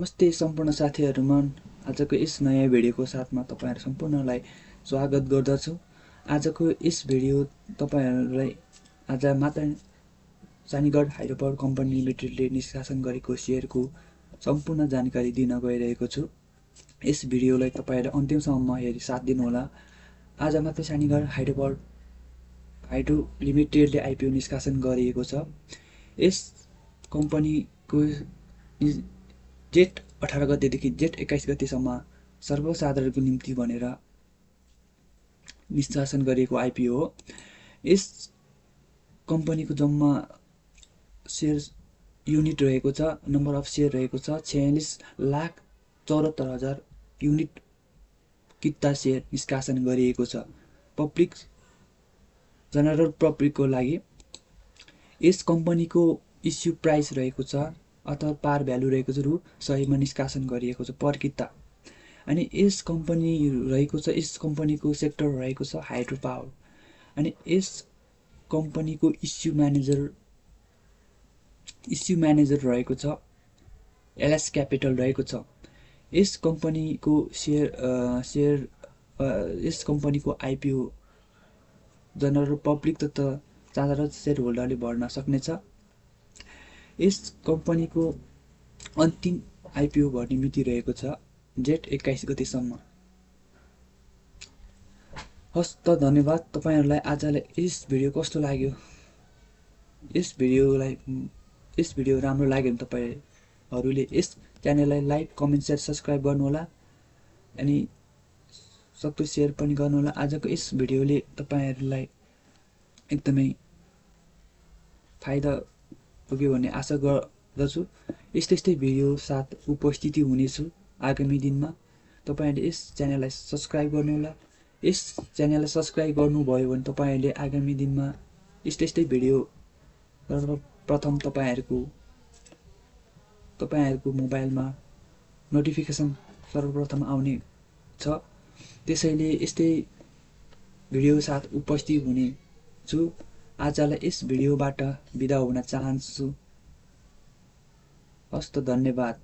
नमस्ते सम्पूर्ण साथीहरुमा आजको यस नयाँ भिडियोको साथमा तपाईहरु सम्पूर्णलाई स्वागत गर्दछु। आजको यस भिडियो तपाईहरुलाई आज मात्र सानीगढ हाइड्रोपावर कम्पनी लिमिटेडले निष्कासन गरेको शेयरको सम्पूर्ण जानकारी दिन गइरहेको छु। यस भिडियोलाई तपाईहरु अन्तिमसम्म हेरी साथ दिनु होला। आज मात्र सानीगढ हाइड्रो लिमिटेडले आईपीओ निष्कासन गरिएको छ। यस कम्पनीको जेठ 18 गतेदेखि जेठ 21 गतेसम्म सर्वसाधारणको निम्ति भनेर निष्कासन गरिएको आईपीओ हो। यस कम्पनीको जम्मा शेयर युनिट रहेको छ, नम्बर अफ शेयर रहेको छ 46,74,000 युनिट किता शेयर निष्कासन गरिएको छ पब्लिक जनरल पब्लिकको लागि। यस कम्पनीको इस्यु प्राइस रहेको छ अथवा पार भ्यालु रहेको छ रु 100 मा निष्कासन गरिएको छ पर किता। अनि यस कम्पनी रहेको छ, यस कम्पनीको सेक्टर रहेको छ हाइड्रो पावर। अनि यस कम्पनीको इस्यु म्यानेजर रहेको छ एलएस क्यापिटल रहेको छ। यस कम्पनीको यस कम्पनीको आईपीओ जनरल पब्लिक तथा साधारण शेयर होल्डरले भर्न सक्नेछ। यस कम्पनीको अन्तिम आईपीओ भर्ने मिति रहेको छ जेठ 21 गतेसम्म। हस् त धन्यवाद। तपाईहरुलाई आजलाई यस भिडियो कस्तो लाग्यो? यस भिडियो राम्रो लाग्यो भने तपाईहरुले यस च्यानललाई लाइक, कमेन्ट, शेयर, सब्स्क्राइब गर्नु होला अनि सक्दो शेयर पनि गर्नु होला। आजको यस भिडियोले तपाईहरुलाई एकदमै फाइदा पुग्यो भन्ने आशा गर्दछु। यस्तै भिडियो साथ उपस्थिति हुनेछु आगामी दिनमा। तपाईहरुले यस च्यानललाई सब्स्क्राइब गर्नु होला। यस च्यानललाई सब्स्क्राइब गर्नुभयो भने तपाईहरुले आगामी दिनमा यस्तै भिडियो सर्वप्रथम तपाईहरुको मोबाइलमा नोटिफिकेसन सर्वप्रथम आउने छ। त्यसैले यस्तै भिडियो साथ उपस्थित हुने छु। आजलाई यस भिडियोबाट बिदा हुन चाहन्छु। हस्त धन्यवाद।